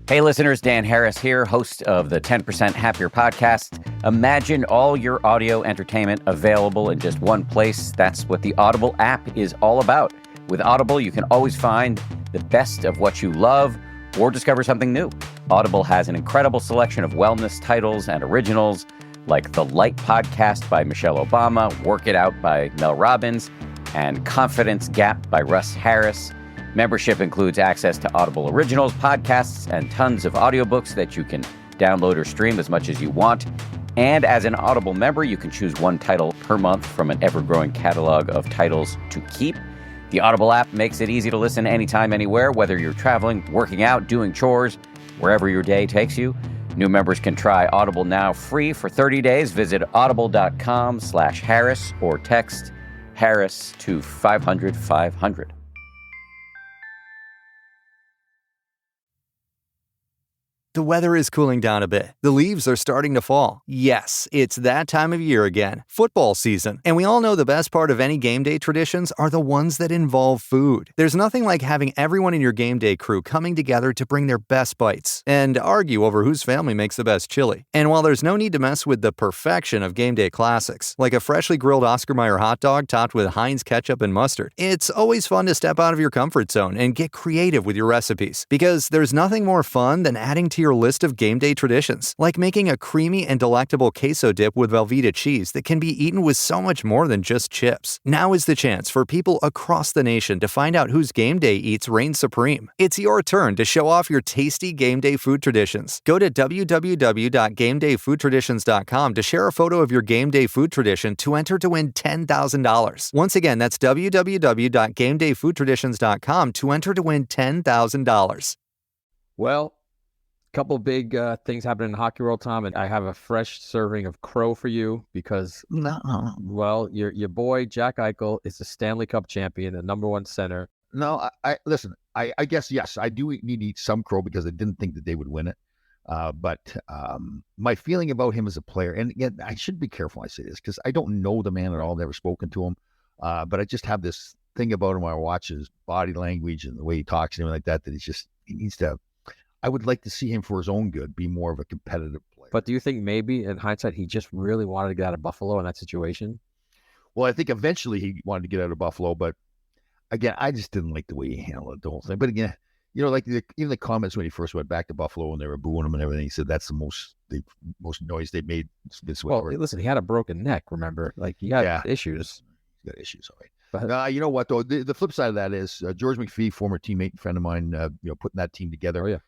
Hey listeners, Dan Harris here, host of the 10% Happier podcast. Imagine all your audio entertainment available in just one place. That's what the Audible app is all about. With Audible, you can always find the best of what you love or discover something new. Audible has an incredible selection of wellness titles and originals like The Light Podcast by Michelle Obama, Work It Out by Mel Robbins, and Confidence Gap by Russ Harris. Membership includes access to Audible Originals, podcasts, and tons of audiobooks that you can download or stream as much as you want. And as an Audible member, you can choose one title per month from an ever-growing catalog of titles to keep. The Audible app makes it easy to listen anytime, anywhere, whether you're traveling, working out, doing chores, wherever your day takes you. New members can try Audible now free for 30 days. Visit audible.com/Harris or text Harris to 500-500. The weather is cooling down a bit. The leaves are starting to fall. Yes, it's that time of year again, football season. And we all know the best part of any game day traditions are the ones that involve food. There's nothing like having everyone in your game day crew coming together to bring their best bites and argue over whose family makes the best chili. And while there's no need to mess with the perfection of game day classics, like a freshly grilled Oscar Mayer hot dog topped with Heinz ketchup and mustard, it's always fun to step out of your comfort zone and get creative with your recipes. Because there's nothing more fun than adding to your list of game day traditions, like making a creamy and delectable queso dip with Velveeta cheese that can be eaten with so much more than just chips. Now is the chance for people across the nation to find out whose game day eats reign supreme. It's your turn to show off your tasty game day food traditions. Go to www.gamedayfoodtraditions.com to share a photo of your game day food tradition to enter to win $10,000. Once again, that's www.gamedayfoodtraditions.com to enter to win $10,000. Well, couple big things happening in hockey world, Tom, and I have a fresh serving of crow for you because, well, your boy Jack Eichel is the Stanley Cup champion, the #1 center. No, listen. I guess yes, I do need to eat some crow because I didn't think that they would win it. But my feeling about him as a player, and again, I should be careful when I say this because I don't know the man at all, never spoken to him. But I just have this thing about him when I watch his body language and the way he talks and everything like that. That he needs to. I would like to see him for his own good be more of a competitive player. But do you think maybe in hindsight he just really wanted to get out of Buffalo in that situation? Well, I think eventually he wanted to get out of Buffalo, but again, I just didn't like the way he handled the whole thing. But again, like even the comments when he first went back to Buffalo and they were booing him and everything, he said that's the most noise they made this well, listen, he had a broken neck, remember? Like he had issues. He's got issues, all right. But you know what though? The flip side of that is George McPhee, former teammate and friend of mine, putting that team together. Oh yeah.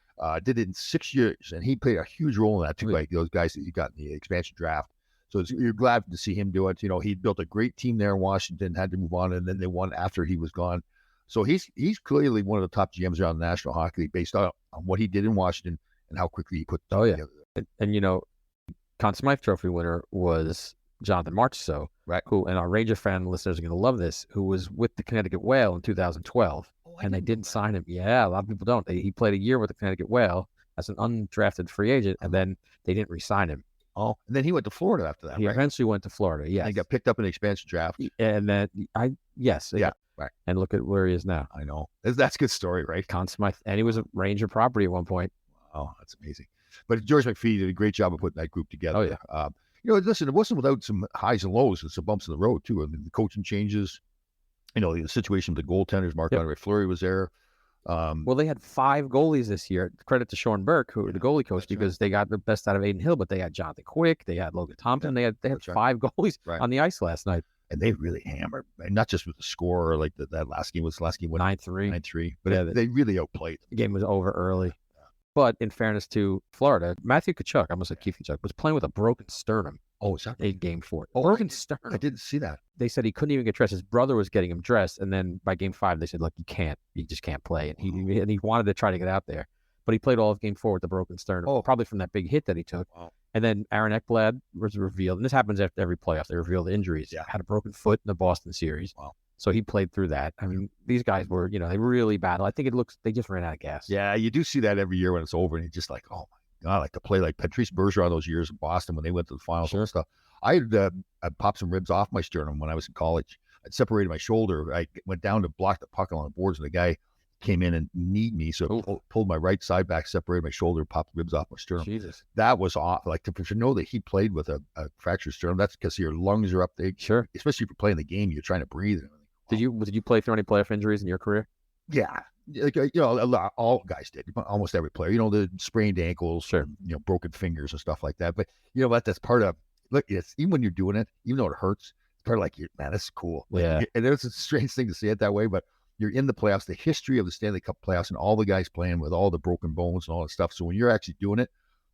Did it in 6 years, and he played a huge role in that too, like those guys that you got in the expansion draft. So you're glad to see him do it. He built a great team there in Washington, had to move on, and then they won after he was gone. So he's clearly one of the top GMs around the National Hockey League based on what he did in Washington and how quickly he put together. And Conn Smythe Trophy winner was Jonathan Marchessault, right? Who, and our Ranger fan listeners are going to love this, who was with the Connecticut Whale in 2012. And they didn't sign him. Yeah, a lot of people don't. He played a year with the Connecticut Whale as an undrafted free agent, and then they didn't re-sign him. Oh, and then he went to Florida after that. He eventually went to Florida. Yes, and he got picked up in the expansion draft. And then right. And look at where he is now. I know that's a good story, right? Conn Smythe, and he was a Ranger property at one point. Oh, that's amazing. But George McPhee did a great job of putting that group together. Oh yeah. Listen, it wasn't without some highs and lows and some bumps in the road too. I mean, the coaching changes. The situation with the goaltenders, Marc-Andre Fleury was there. Well, they had 5 goalies this year. Credit to Sean Burke, who the goalie coach, because they got the best out of Aiden Hill. But they had Jonathan Quick, they had Logan Thompson, they had 5 goalies on the ice last night, and they really hammered. And not just with the score, like that last game 9-3, but they really outplayed. The game was over early. But in fairness to Florida, Matthew Tkachuk, I almost said Keith Tkachuk, was playing with a broken sternum. Oh, is that in game 4? Oh, broken sternum. I didn't see that. They said he couldn't even get dressed. His brother was getting him dressed, and then by game 5, they said, "Look, you just can't play." And he wanted to try to get out there, but he played all of game 4 with the broken sternum. Oh, probably from that big hit that he took. Wow. And then Aaron Ekblad was revealed, and this happens after every playoff. They reveal the injuries. Yeah, had a broken foot in the Boston series. Wow. So he played through that. I mean, these guys were, they really battled. I think they just ran out of gas. Yeah, you do see that every year when it's over, and you're just like, oh my God, like to play like Patrice Bergeron those years in Boston when they went to the finals and stuff. I popped some ribs off my sternum when I was in college. I'd separated my shoulder. I went down to block the puck on the boards, and the guy came in and kneed me. So it pulled my right side back, separated my shoulder, popped ribs off my sternum. Jesus. That was off. Like to know that he played with a fractured sternum, that's because your lungs are up there. Sure. Especially if you're playing the game, you're trying to breathe. Did you play through any playoff injuries in your career? Yeah. Like, all guys did. Almost every player. The sprained ankles, sure. Broken fingers and stuff like that. But you know what? That's part of. Look, it's even when you're doing it, even though it hurts, it's part of like, man, that's cool. Yeah. And it's a strange thing to say it that way, but you're in the playoffs, the history of the Stanley Cup playoffs, and all the guys playing with all the broken bones and all that stuff. So when you're actually doing it,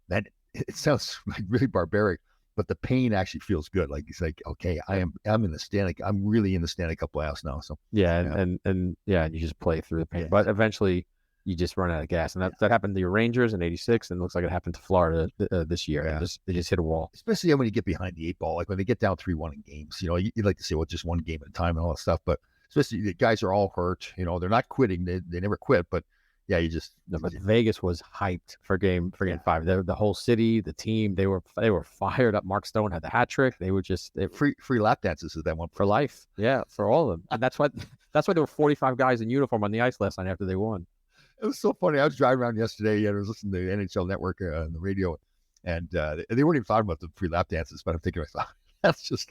then it sounds like really barbaric, but the pain actually feels good. Like it's like, okay, I'm really in the Stanley Cup playoffs now. So and you just play through the pain, but eventually you just run out of gas, and that happened to your Rangers in '86, and it looks like it happened to Florida this year. Yeah. They just hit a wall. Especially when you get behind the 8 ball, like when they get down 3-1 in games. You'd like to say, well, just one game at a time and all that stuff, but especially the guys are all hurt. They're not quitting; they never quit. But yeah, But Vegas was hyped for game 5. The whole city, the team, they were fired up. Mark Stone had the hat trick. They were just free lap dances is that one for life. Yeah, for all of them, and that's why there were 45 guys in uniform on the ice last night after they won. It was so funny. I was driving around yesterday and I was listening to the NHL Network on the radio, and they weren't even talking about the free lap dances. But I'm thinking, that's just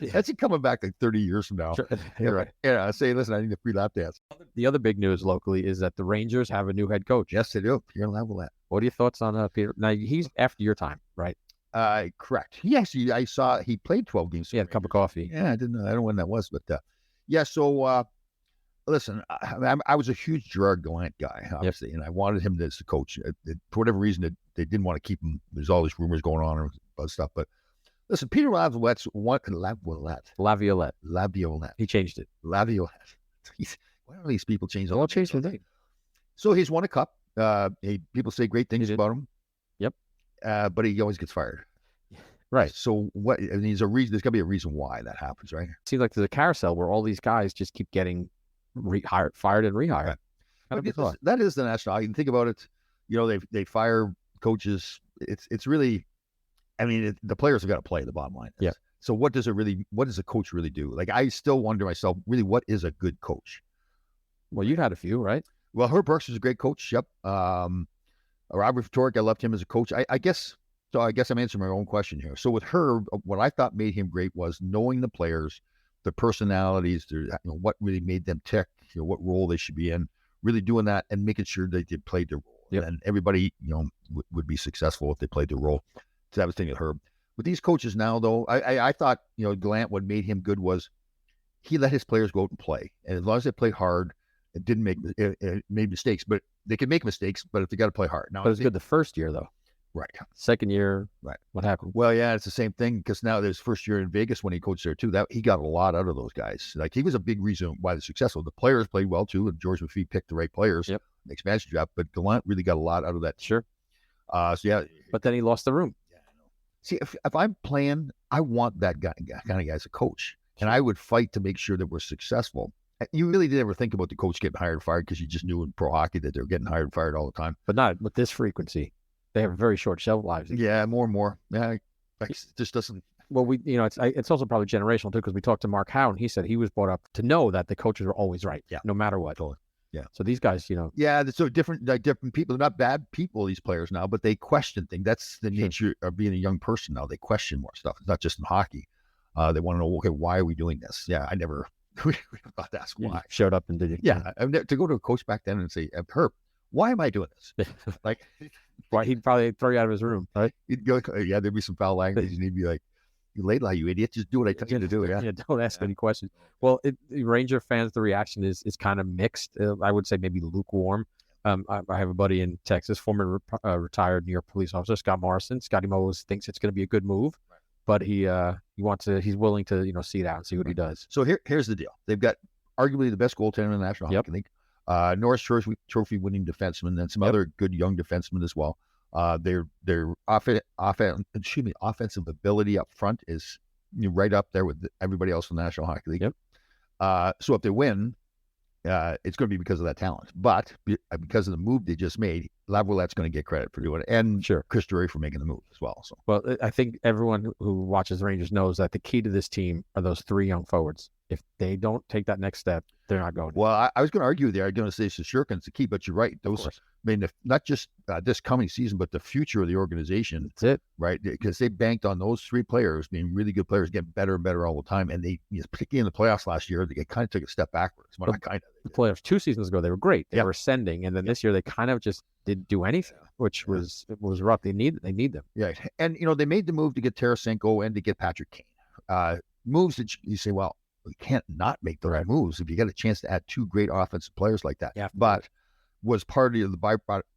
that's it coming back like 30 years from now. Sure. You're right. Yeah, I say, listen, I need a free lap dance. The other big news locally is that the Rangers have a new head coach. Yes, they do. Pierre Laidlaw. What are your thoughts on Peter? Now he's after your time, right? Correct. Yes, I saw he played 12 games. He had a cup of coffee. Yeah, I didn't know. I don't know when that was, but yeah. So listen, I was a huge Gerard Gallant guy, obviously, and I wanted him as the coach. For whatever reason, they didn't want to keep him. There's all these rumors going on about stuff, but listen, Peter Laviolette's Laviolette. He changed it. Laviolette. Why don't these people change? Well, change the name. So he's won a cup. People say great things about him. Yep. But he always gets fired. Right. So what? I mean, there's a reason. There's got to be a reason why that happens, right? It seems like there's a carousel where all these guys just keep getting fired and rehired. Right. That is the national. You can think about it. They fire coaches. It's really. I mean, the players have got to play. The bottom line. Yeah. So what does a coach really do? Like, I still wonder myself, really, what is a good coach? Well, you've had a few, right? Well, Herb Brooks is a great coach. Yep. Robert Ftorek, I loved him as a coach. I guess I'm answering my own question here. So with Herb, what I thought made him great was knowing the players, their personalities, what really made them tick, what role they should be in, really doing that and making sure they played their role. Yep. And everybody, would be successful if they played their role. So that was the thing with Herb. With these coaches now, though, I thought, Gallant, what made him good was he let his players go out and play. And as long as they played hard, it didn't made mistakes, but they could make mistakes, but if they got to play hard. Now, but it was good the first year, though. Right. Second year, right. What happened? Well, yeah, it's the same thing because now there's first year in Vegas when he coached there too. That he got a lot out of those guys. Like, he was a big reason why they're successful. The players played well too, and George McPhee picked the right players. Yep. The expansion draft, but Gallant really got a lot out of that. Sure. So yeah. But then he lost the room. Yeah, I know. See, if I'm playing, I want that kind of guy as a coach, and I would fight to make sure that we're successful. You really didn't ever think about the coach getting hired and fired because you just knew in pro hockey that they're getting hired and fired all the time. But not with this frequency. They have very short shelf lives. Yeah, more and more. Yeah, it just doesn't. Well, it's also probably generational too, because we talked to Mark Howe and he said he was brought up to know that the coaches are always right, no matter what. Totally. Yeah. So these guys, Yeah, they're so different. Like different people. They're not bad people. These players now, but they question things. That's the nature of being a young person now. They question more stuff. It's not just in hockey. They want to know, okay, why are we doing this? Yeah, I never. We thought that's why. Showed up and did it. Yeah, to go to a coach back then and say, Herb, why am I doing this? Like, why he'd probably throw you out of his room, right? He'd go, yeah, there'd be some foul language, and he'd be like, "You Laidlaw, you idiot! Just do what I tell you to do." Yeah, don't ask any questions. Well, Ranger fans, the reaction is kind of mixed. I would say maybe lukewarm. I have a buddy in Texas, former retired New York police officer, Scott Morrison. Scotty Mose thinks it's going to be a good move, but he's willing to see it out and see what he does. So here's the deal: they've got arguably the best goaltender in the National Hockey League. Norris Trophy winning defenseman and some other good young defensemen as well. Their offensive ability up front is right up there with everybody else in the National Hockey League. Yep. So if they win, it's going to be because of that talent. But because of the move they just made, Laviolette's going to get credit for doing it, and Chris Drury for making the move as well. So, well, I think everyone who watches the Rangers knows that the key to this team are those three young forwards. If they don't take that next step, they're not going. Well, I was going to argue there. I'm going to say Shishirkin's the key, but you're right. Those, I mean, not just this coming season, but the future of the organization. That's it, right? Because they banked on those 3 players being really good players, getting better and better all the time. And they, particularly in the playoffs last year, they kind of took a step backwards. The playoffs 2 seasons ago, they were great. They were ascending, and then this year they kind of just didn't do anything, which was rough. They need them. Yeah, and they made the move to get Tarasenko and to get Patrick Kane. Moves that you say, well, we can't not make the right moves if you get a chance to add 2 great offensive players like that. Yeah. But was part of the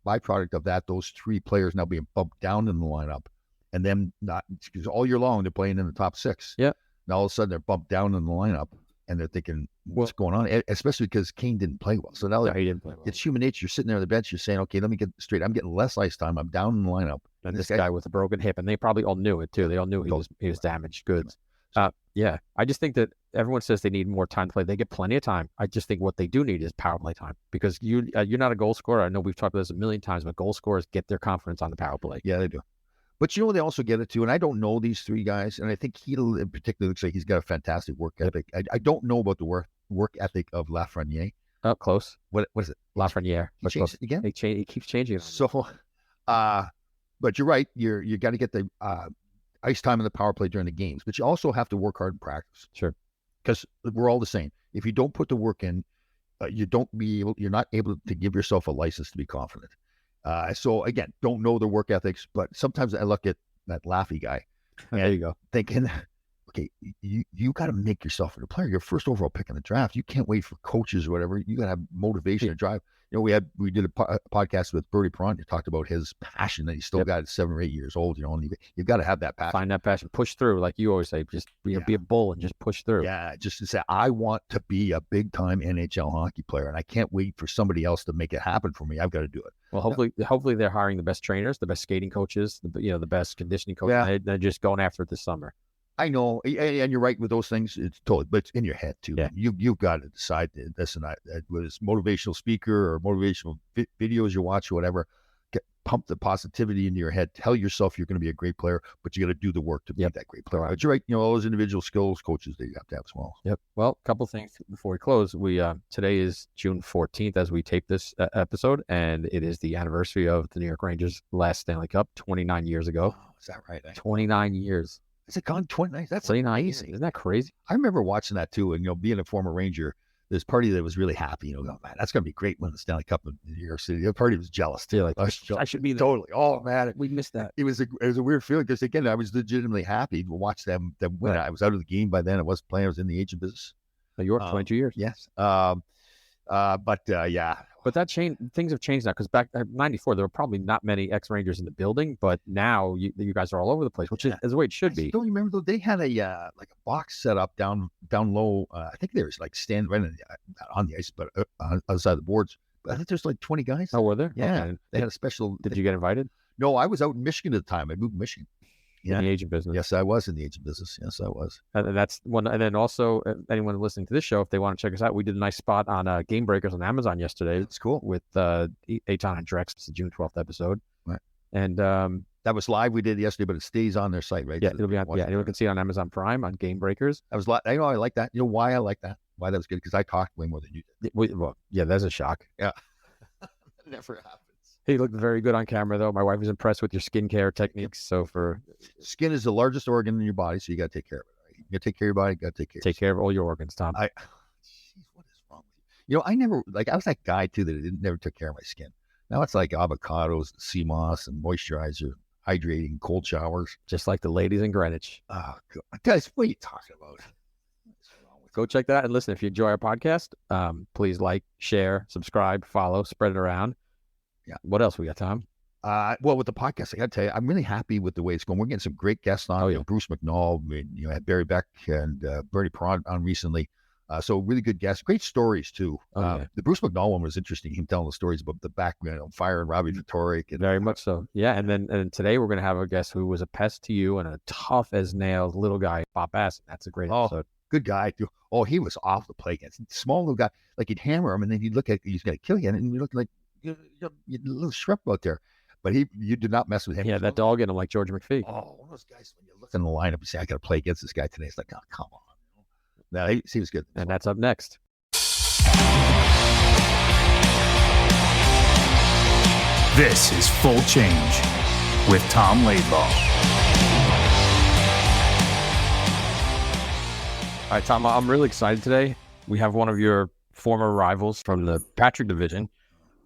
byproduct of that, those 3 players now being bumped down in the lineup, and then not, because all year long they're playing in the top 6. Yeah. Now all of a sudden they're bumped down in the lineup, and they're thinking, what's going on? Especially because Kane didn't play well. So now he didn't play well. It's human nature. You're sitting there on the bench. You're saying, okay, let me get straight. I'm getting less ice time. I'm down in the lineup. And this guy with a broken hip, and they probably all knew it too. They all knew he was damaged goods. Yeah. I just think that everyone says they need more time to play. They get plenty of time. I just think what they do need is power play time, because you're not a goal scorer. I know we've talked about this a million times, but goal scorers get their confidence on the power play. Yeah, they do. But they also get it too. And I don't know these 3 guys, and I think Hedl in particular looks like he's got a fantastic work ethic. I don't know about the work ethic of Lafreniere. Close. What is it? Lafreniere. He changed it again? He keeps changing it. So, but you're right. You got to get the ice time in the power play during the games, but you also have to work hard in practice. Sure. Because we're all the same. If you don't put the work in, you're not able to give yourself a license to be confident. So again, don't know the work ethics, but sometimes I look at that Laffy guy. There you go. Thinking, okay, you got to make yourself a player. You're first overall pick in the draft. You can't wait for coaches or whatever. You got to have motivation and drive. We did a podcast with Bertie Perron. You talked about his passion that he still got at 7 or 8 years old. And you've got to have that passion. Find that passion. Push through, like you always say. Just be a bull and just push through. Yeah, just to say, I want to be a big time NHL hockey player, and I can't wait for somebody else to make it happen for me. I've got to do it. Well, hopefully they're hiring the best trainers, the best skating coaches, the best conditioning coaches. Yeah. They're just going after it this summer. I know, and you're right with those things. It's totally, but it's in your head too. Yeah. You've got to decide this and that. Whether it's motivational speaker or motivational videos you watch or whatever, pump the positivity into your head. Tell yourself you're going to be a great player, but you got to do the work to be that great player. But you're right. All those individual skills coaches that you have to have as well. Yep. Well, a couple things before we close. We today is June 14th as we tape this episode, and it is the anniversary of the New York Rangers' last Stanley Cup 29 years ago. Oh, is that right? 29 years. Is it gone 29? That's 29. amazing. Isn't that crazy? I remember watching that too. And, being a former Ranger, there's a party that was really happy. Man, that's going to be great when the Stanley Cup in New York City. The party was jealous too. Like, I should be there. Totally. Oh, man. We missed that. It was a weird feeling because, again, I was legitimately happy to watch them win. Right. I was out of the game by then. I wasn't playing. I was in the agent business. New York, 22 years. Yes. Yeah. But that changed. Things have changed now, because back in '94 there were probably not many ex-Rangers in the building, but now you guys are all over the place, which is the way it should be. Don't you remember though? They had a like a box set up down low. I think there was like stand right on the ice, but on the other side of the boards. But I think there's like 20 guys. Oh, were there? Yeah. Okay. They had a special. Did you get invited? No, I was out in Michigan at the time. I moved to Michigan. In the agent business. Yes, I was in the agent business. Yes, I was. And that's one. And then also, anyone listening to this show, if they want to check us out, we did a nice spot on Game Breakers on Amazon yesterday. It's cool. With Eitan and Drex. It's the June 12th episode. Right. And that was live. We did it yesterday, but it stays on their site, right? Yeah, it'll be on. Yeah, anyone can see it on Amazon Prime on Game Breakers. I like that. You know why I like that? Why that was good? Because I talked way more than you did. Well, yeah, that's a shock. Yeah. Never happens. He looked very good on camera, though. My wife was impressed with your skincare techniques. So skin is the largest organ in your body, so you got to take care of it. Right? You got to take care of your body. You got to take care of all your organs, Tom. Jeez, what is wrong with you? I never I was that guy too that never took care of my skin. Now it's like avocados, sea moss, and moisturizer, hydrating, cold showers, just like the ladies in Greenwich. Oh, God. Guys, what are you talking about? Go check that out and listen. If you enjoy our podcast, please like, share, subscribe, follow, spread it around. Yeah. What else we got, Tom? Well, with the podcast, I got to tell you, I'm really happy with the way it's going. We're getting some great guests on. Bruce McNall, had Barry Beck and Bertie Perron on recently. So really good guests, great stories too. The Bruce McNall one was interesting. Him telling the stories about the background on fire and Robbie Vittoric. Very much so. Yeah. And then today we're going to have a guest who was a pest to you and a tough as nails little guy, Bob Bassen. That's a great episode. Good guy too. Oh, he was off the play against small little guy. Like he'd hammer him and then he'd look at he's going to kill you, and you look like you're a little shrub out there. But you did not mess with him. Yeah, that dog in him like George McPhee. Oh, one of those guys when you look in the lineup, you say, I got to play against this guy today. It's like, oh, come on. Yeah, he was good. And that's up next. This is Full Change with Tom Laidlaw. All right, Tom, I'm really excited today. We have one of your former rivals from the Patrick division,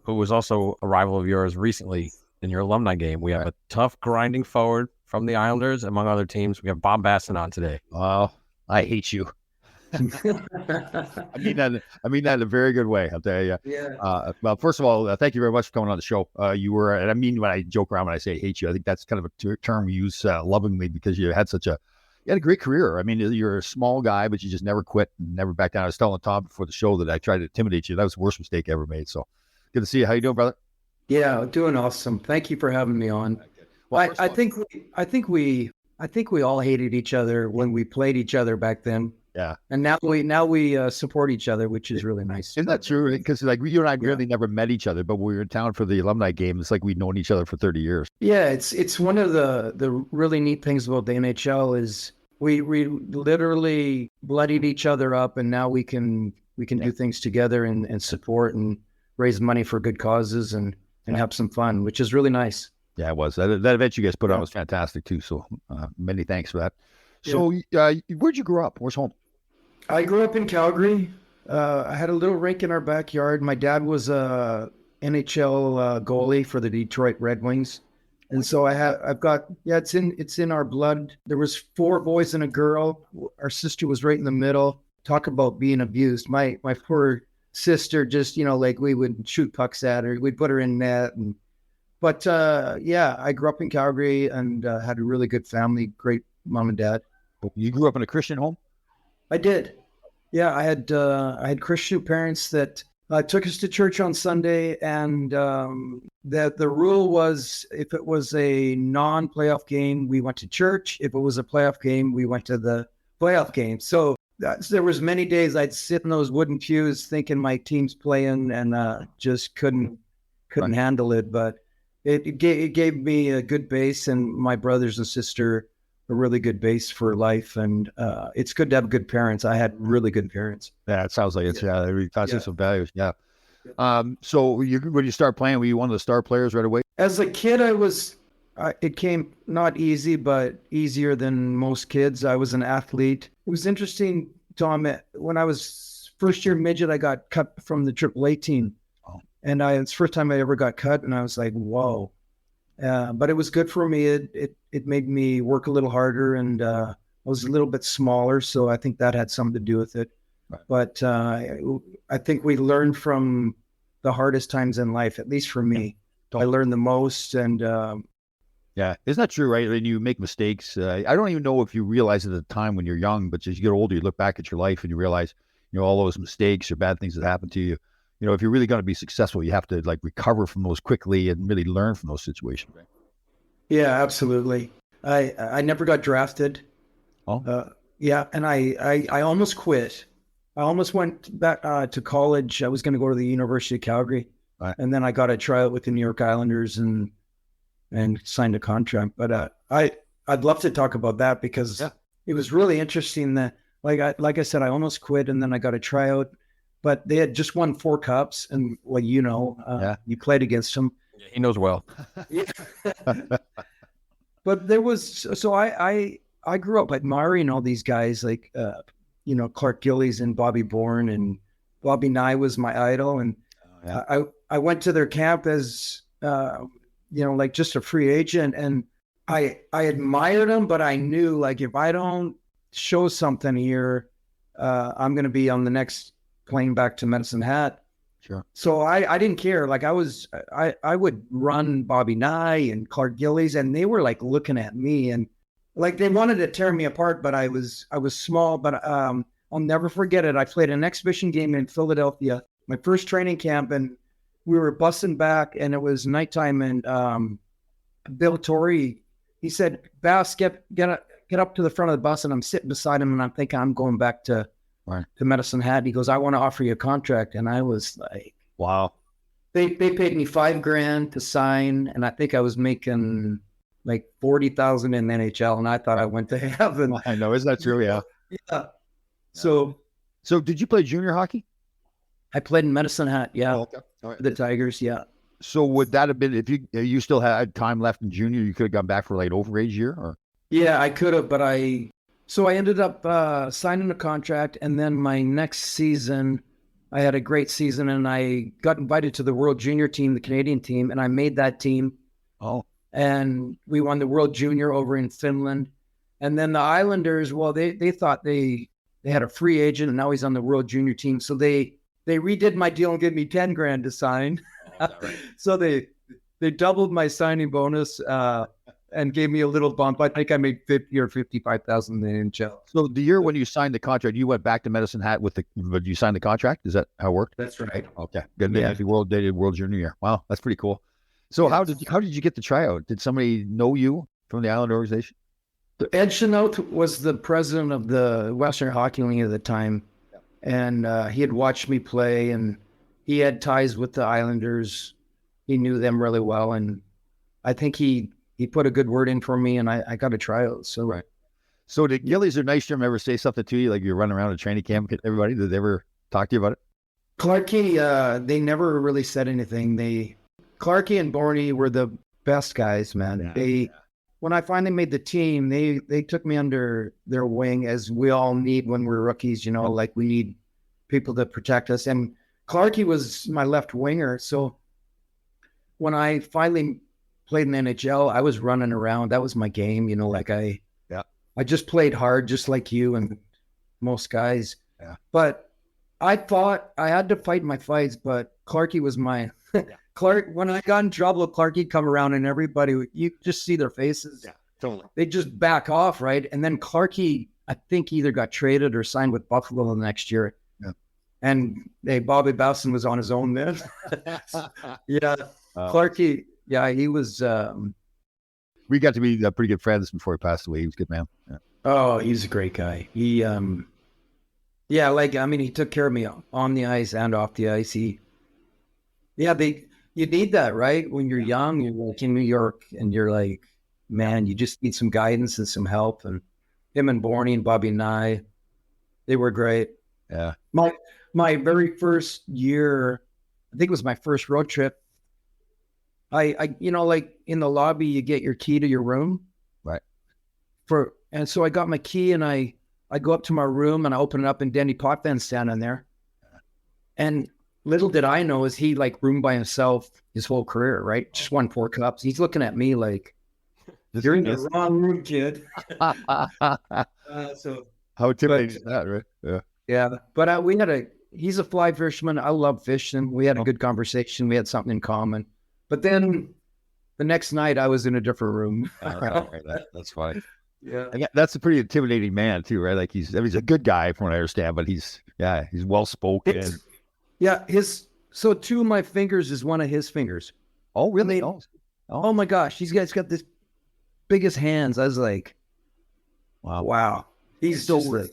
who was also a rival of yours recently in your alumni game. We have a tough, grinding forward from the Islanders, among other teams. We have Bob Bassen on today. Oh, I hate you. I mean that in a very good way. I'll tell you. Yeah. Well, first of all, thank you very much for coming on the show. You were, and I mean when I joke around when I say hate you, I think that's kind of a term we use lovingly because you had a great career. I mean, you're a small guy, but you just never quit, never back down. I was telling Tom before the show that I tried to intimidate you. That was the worst mistake I ever made. So good to see you. How you doing, brother? Yeah, doing awesome. Thank you for having me on. Well, I think we all hated each other when we played each other back then. Yeah. And now we support each other, which is really nice. Isn't that true? Because like you and I really never met each other, but when we were in town for the alumni game, it's like we'd known each other for 30 years. Yeah, it's one of the really neat things about the NHL is we literally bloodied each other up, and now we can do things together and support and raise money for good causes and have some fun, which is really nice. Yeah, it was. That event you guys put on was fantastic too. So many thanks for that. So where'd you grow up? Where's home? I grew up in Calgary. I had a little rink in our backyard. My dad was a NHL goalie for the Detroit Red Wings. And so it's in our blood. There was 4 boys and a girl. Our sister was right in the middle. Talk about being abused. My poor sister just, like we would shoot pucks at her. We'd put her in net. But I grew up in Calgary and had a really good family, great mom and dad. You grew up in a Christian home? I did. Yeah, I had Christian parents that took us to church on Sunday, and that the rule was if it was a non-playoff game, we went to church. If it was a playoff game, we went to the playoff game. So there was many days I'd sit in those wooden pews thinking my team's playing and just couldn't handle it. But it gave me a good base, and my brothers and sister a really good base for life, and it's good to have good parents. I had really good parents. Yeah, it sounds like it's they taught you some values. Yeah. So when you start playing, were you one of the star players right away? As a kid, it came not easy, but easier than most kids. I was an athlete. It was interesting, Tom. When I was first year midget, I got cut from the AAA team, and it's the first time I ever got cut, and I was like, whoa. But it was good for me. It made me work a little harder, and I was a little bit smaller, so I think that had something to do with it. Right. But I think we learned from the hardest times in life, at least for me. I learned the most, and yeah, isn't that true? Right, when you make mistakes, I don't even know if you realize at the time when you're young, but as you get older, you look back at your life and you realize, all those mistakes or bad things that happened to you. If you're really going to be successful, you have to recover from those quickly and really learn from those situations. Right? Yeah, absolutely. I never got drafted. Oh, and I almost quit. I almost went back to college. I was going to go to the University of Calgary, right. And then I got a tryout with the New York Islanders and signed a contract. But I'd love to talk about that because it was really interesting. That like I said, I almost quit, and then I got a tryout. But they had just won 4 cups, and you played against them. Yeah, he knows well. But there was I grew up admiring all these guys like Clark Gillies and Bobby Bourne, and Bobby Nye was my idol, and I went to their camp as just a free agent, and I admired them, but I knew if I don't show something here, I'm going to be on the next plane back to Medicine Hat. Sure. So I didn't care. I would run Bobby Nye and Clark Gillies, and they were looking at me, and they wanted to tear me apart, but I was small. But I'll never forget it. I played an exhibition game in Philadelphia, my first training camp, and we were bussing back, and it was nighttime, and Bill Torrey, he said, "Bass, get up to the front of the bus," and I'm sitting beside him, and I'm thinking I'm going back to Medicine Hat. He goes, "I want to offer you a contract." And I was like, wow. They paid me $5,000 to sign, and I think I was making $40,000 in the NHL, and I thought I went to heaven. I know, isn't that true? Yeah. Yeah. So did you play junior hockey? I played in Medicine Hat, yeah. Oh, okay. All right. The Tigers, yeah. So would that have been, if you still had time left in junior, you could have gone back for like overage year, or? Yeah, I could have, but I ended up signing a contract, and then my next season, I had a great season, and I got invited to the World Junior team, the Canadian team, and I made that team. Oh. And we won the World Junior over in Finland. And then the Islanders, well, they thought they had a free agent, and now he's on the World Junior team. So they redid my deal and gave me $10,000 to sign. Oh, right? So they doubled my signing bonus and gave me a little bump. I think I made 50 or 55,000 in NHL. So the year when you signed the contract, you went back to Medicine Hat but you signed the contract? Is that how it worked? That's right. Okay, good. Yeah. The World Junior year. Wow, that's pretty cool. So how did you get the tryout? Did somebody know you from the Island organization? Ed Chenault was the president of the Western Hockey League at the time, and he had watched me play, and he had ties with the Islanders. He knew them really well, and I think he put a good word in for me, and I got a tryout. So right. So did Gillies or Nystrom ever say something to you, like you're running around a training camp? Everybody, did they ever talk to you about it? Clarkey, they never really said anything. Clarkey and Borney were the best guys, man. Yeah. When I finally made the team, they took me under their wing, as we all need when we're rookies, like we need people to protect us. And Clarkey was my left winger. So when I finally played in the NHL, I was running around. That was my game, I just played hard, just like you and most guys. Yeah. But I thought I had to fight my fights, but Clarkey was my Clark. When I got in trouble, Clarkey'd come around, and everybody, you just see their faces. Yeah, totally. They just back off, right? And then Clarkey, I think, either got traded or signed with Buffalo the next year. Yeah. And Bobby Bassen was on his own then. Yeah. Clarkey, yeah, he was. We got to be pretty good friends before he passed away. He was a good man. Yeah. Oh, he's a great guy. He, he took care of me on the ice and off the ice. You need that, right? When you're young, you're like in New York, and you're like, man, you just need some guidance and some help. And him and Borney and Bobby and I, they were great. Yeah. My very first year, I think it was my first road trip. I like in the lobby, you get your key to your room. Right. And so I got my key, and I go up to my room, and I open it up, and Denny Potvin's standing there. And little did I know, is he roomed by himself his whole career, right? Just won 4 cups. He's looking at me like, you're in the wrong room, kid. How intimidating is that, right? Yeah. Yeah. But he's a fly fisherman. I love fishing. We had a good conversation. We had something in common. But then the next night I was in a different room. That's funny. Yeah. And that's a pretty intimidating man too, right? Like he's a good guy from what I understand, but he's well spoken. Yeah, so 2 of my fingers is one of his fingers. Oh, really? Oh my gosh, he's got this biggest hands. I was like, wow. He's still just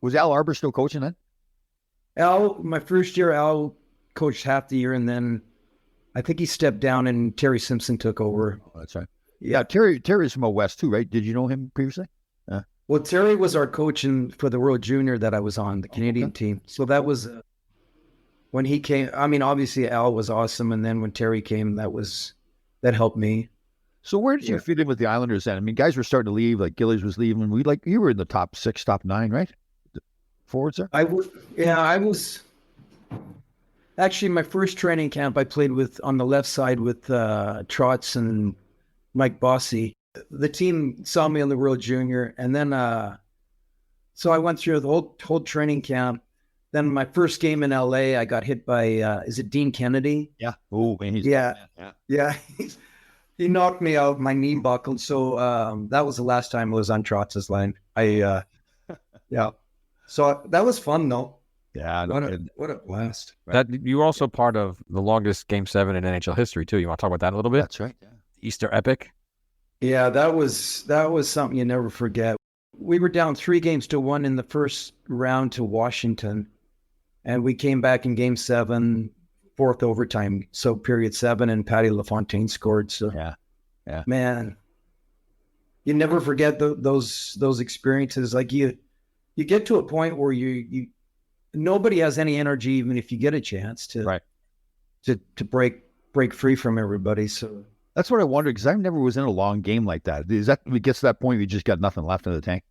was Al Arbor still coaching then? My first year, Al coached half the year, and then I think he stepped down, and Terry Simpson took over. Oh, that's right. Yeah, Terry's from out west too, right? Did you know him previously? Yeah. Well, Terry was our coach for the World Junior that I was on, the Canadian team. So that was when he came. I mean, obviously Al was awesome, and then when Terry came, that helped me. So where did you fit in with the Islanders then? I mean, guys were starting to leave, like Gillies was leaving. You were in the top 6, top 9, right? Forwards there? I was actually my first training camp. I played on the left side with Trotz and Mike Bossy. The team saw me on the World Junior, and then so I went through the whole training camp. Then my first game in LA, I got hit by is it Dean Kennedy? Yeah. Oh, man, yeah. He knocked me out. My knee buckled. So that was the last time I was on Trotz's line. Yeah. So that was fun though. Yeah. What a blast. That you were also part of the longest Game 7 in NHL history too. You want to talk about that a little bit? That's right. Yeah. Easter epic. Yeah, that was something you never forget. We were down 3-1 in the first round to Washington, and we came back in Game 7, 4th overtime. So period 7, and Patty LaFontaine scored. So yeah, man, you never forget those experiences. Like you you get to a point where you nobody has any energy, even if you get a chance to break free from everybody. So that's what I wondered, because I never was in a long game like that. Is that it gets to that point where you just got nothing left in the tank?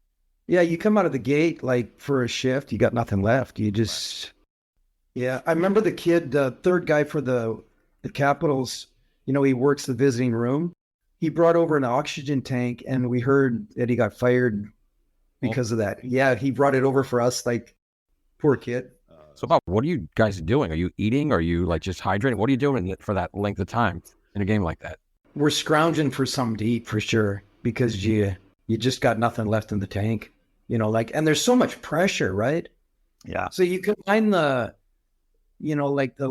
yeah, you come out of the gate like for a shift, you got nothing left. You just yeah. I remember the kid, the third guy for the Capitals. You know, he works the visiting room. He brought over an oxygen tank, and we heard that he got fired because of that. Yeah, he brought it over for us. Like, poor kid. So, Bob, what are you guys doing? Are you eating? Are you like just hydrating? What are you doing for that length of time in a game like that? We're scrounging for something to eat for sure, because you just got nothing left in the tank. You know, like, and there's so much pressure, right? Yeah. So you combine the, you know, like the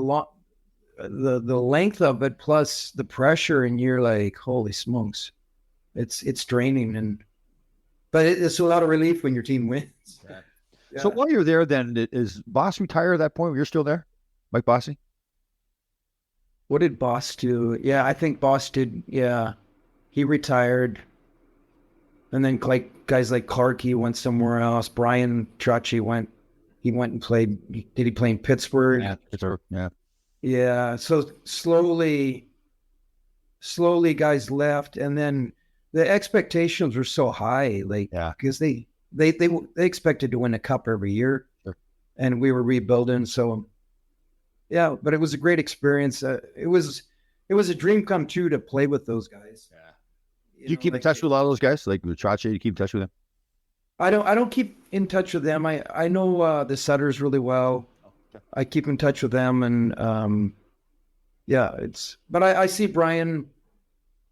length of it plus the pressure, and you're like, holy smokes, it's draining. But it's a lot of relief when your team wins. Yeah. So while you're there, then is Boss retire at that point? You're still there, Mike Bossy? What did Boss do? Yeah, I think Boss did. Yeah, he retired, and then like guys like Clarkey went somewhere else. Brian Trotchy went. He went and played. Did he play in Pittsburgh? Yeah, Pittsburgh. Yeah. Yeah. So slowly, guys left, and then the expectations were so high, like because they expected to win a cup every year, and we were rebuilding. So, yeah, but it was a great experience. It was a dream come true to play with those guys. Yeah. Do you keep in touch with a lot of those guys, like with Trache? You keep in touch with them? I don't keep in touch with them. I know the Sutters really well. I keep in touch with them, and but I see Brian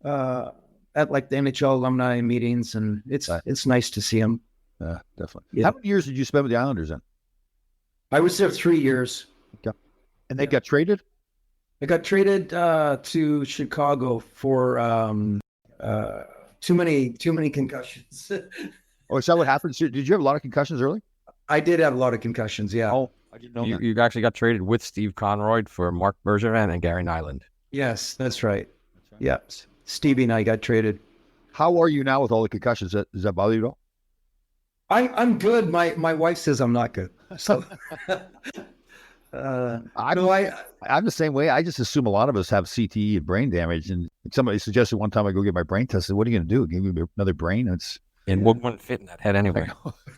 at like the NHL alumni meetings, and it's nice to see him. Yeah, definitely. Yeah. How many years did you spend with the Islanders then? I was there 3 years. Okay. And they got traded? I got traded to Chicago for too many concussions. Oh, is that what happened? Did you have a lot of concussions early? I did have a lot of concussions, yeah. Oh, I didn't know that. You actually got traded with Steve Conroy for Mark Bergevin and Gary Nyland. Yes, that's right. Yeah, Stevie and I got traded. How are you now with all the concussions? Does that bother you at all? I'm good. My wife says I'm not good. So I'm the same way. I just assume a lot of us have CTE and brain damage. And somebody suggested one time I go get my brain tested. What are you going to do? Give me another brain? And what wouldn't fit in that head anyway?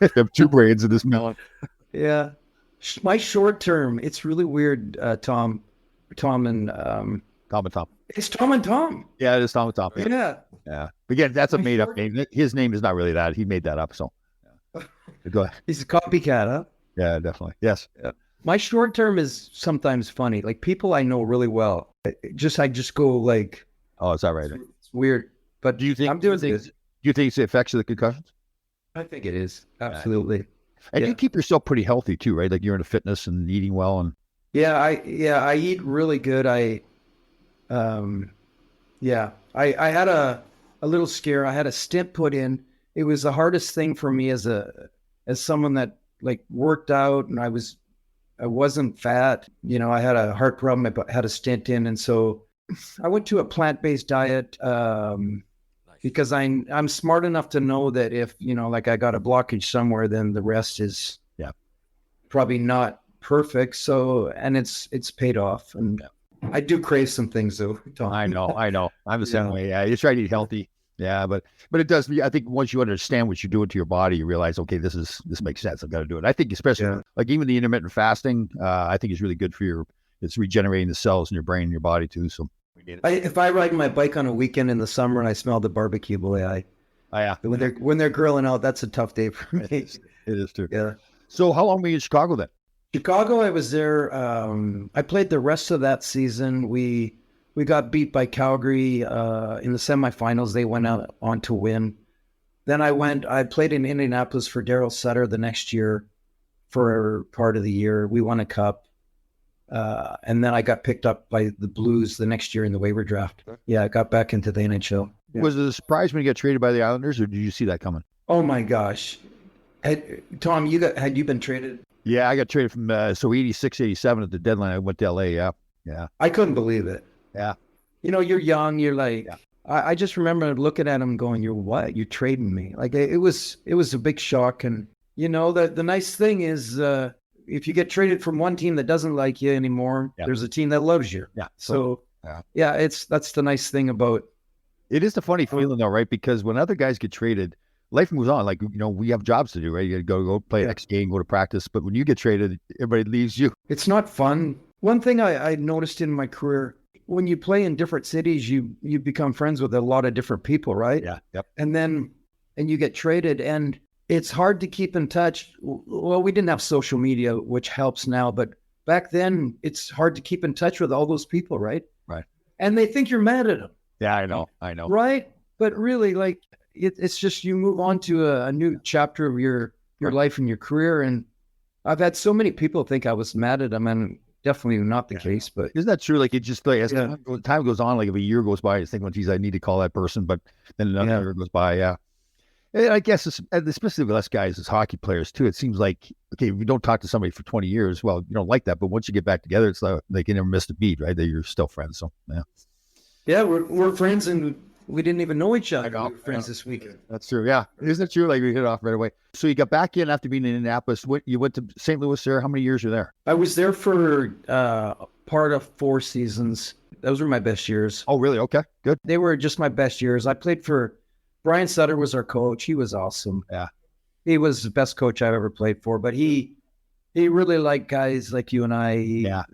I have 2 brains in this melon. Yeah. My short term, it's really weird, Tom and Tom and Tom. It's Tom and Tom. Yeah, it is Tom and Tom. Yeah. Yeah. Again, that's a made up name. His name is not really that. He made that up. So go ahead. He's a copycat, huh? Yeah, definitely. Yes. Yeah. My short term is sometimes funny. Like people I know really well. I just go like, oh, is that right? It's weird. But do you think I'm doing this? Do you think it's the effects of the concussions? I think it is. Absolutely. And you keep yourself pretty healthy too, right? Like you're into fitness and eating well and I eat really good. I had a little scare. I had a stent put in. It was the hardest thing for me as someone that like worked out, and I wasn't fat. You know, I had a heart problem. I had a stent in, and so I went to a plant-based diet because I'm smart enough to know that if, you know, like I got a blockage somewhere, then the rest is probably not perfect. So, and it's paid off. And I do crave some things though, Tom. I know. I'm the same way. Yeah, you try to eat healthy. Yeah, but it does. I think once you understand what you're doing to your body, you realize, okay, this makes sense. I've got to do it. I think especially like even the intermittent fasting, I think is really good for it's regenerating the cells in your brain and your body too. So if I ride my bike on a weekend in the summer and I smell the barbecue, boy, when they're grilling out, that's a tough day for me. It is too. Yeah. So how long were you in Chicago then? Chicago, I was there. I played the rest of that season. We got beat by Calgary in the semifinals. They went on to win. Then I played in Indianapolis for Daryl Sutter the next year for part of the year. We won a cup. And then I got picked up by the Blues the next year in the waiver draft. Yeah, I got back into the NHL. Yeah. Was it a surprise when you got traded by the Islanders, or did you see that coming? Oh my gosh. Tom, had you been traded? Yeah, I got traded from 86, 87 at the deadline. I went to LA. Yeah. I couldn't believe it. Yeah. You know, you're young. You're like, I just remember looking at him going, "You're what? You're trading me?" Like it was a big shock, and You know, the nice thing is if you get traded from one team that doesn't like you anymore, there's a team that loves you. Yeah. So that's the nice thing about. It is the funny feeling though, right? Because when other guys get traded, life moves on. Like, we have jobs to do, right? You gotta go play next game, go to practice. But when you get traded, everybody leaves you. It's not fun. One thing I noticed in my career, when you play in different cities, you become friends with a lot of different people, right? Yeah. Yep. And you get traded, and it's hard to keep in touch. Well, we didn't have social media, which helps now, but back then it's hard to keep in touch with all those people, right? Right. And they think you're mad at them. Yeah, I know. Right? But really, like, it's just you move on to a new chapter of your life and your career. And I've had so many people think I was mad at them, and definitely not the case. But isn't that true? Like, it just like as time goes on, like if a year goes by, you think, well, geez, I need to call that person, but then another year goes by. Yeah. And I guess especially with us guys as hockey players too, it seems like, okay, if you don't talk to somebody for 20 years, well, you don't like that. But once you get back together, it's like you never missed a beat, right? That you're still friends. So yeah, we're friends, and we didn't even know each other. We were friends this weekend. That's true. Yeah, isn't it true? Like, we hit it off right away. So you got back in after being in Indianapolis. You went to St. Louis there. How many years were you there? I was there for part of 4 seasons. Those were my best years. Oh, really? Okay, good. They were just my best years. I played for Brian Sutter was our coach. He was awesome. Yeah, he was the best coach I've ever played for. But he really liked guys like you and I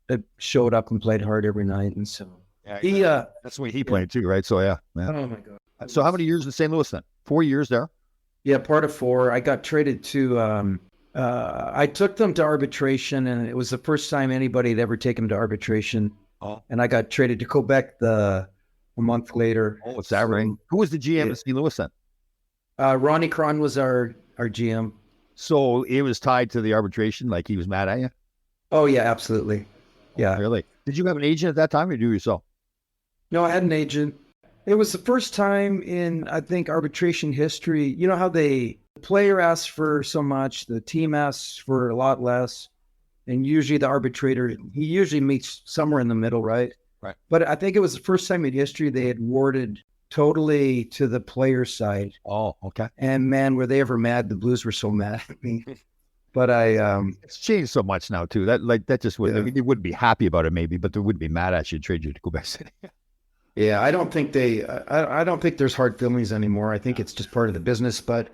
that showed up and played hard every night. And so that's the way he played too, right? So yeah. Oh my God. So how many years in St. Louis then? 4 years there. Yeah, part of 4. I got traded to. I took them to arbitration, and it was the first time anybody had ever taken them to arbitration. Oh. And I got traded to Quebec a month later. Oh, what's that ring? Who was the GM in St. Louis then? Ronnie Cron was our GM. So it was tied to the arbitration, like he was mad at you? Oh, yeah, absolutely. Yeah. Oh, really? Did you have an agent at that time, or do you yourself? No, I had an agent. It was the first time in, I think, arbitration history. You know how the player asks for so much, the team asks for a lot less, and usually the arbitrator, he usually meets somewhere in the middle, right? Right. But I think it was the first time in history they had warded totally to the player side. Oh, okay. And man, were they ever mad? The Blues were so mad at me. But it's changed so much now too. That just would, I mean, they wouldn't be happy about it maybe, but they wouldn't be mad at you to trade you to Quebec City. Yeah, I don't think I don't think there's hard feelings anymore. I think it's just part of the business. But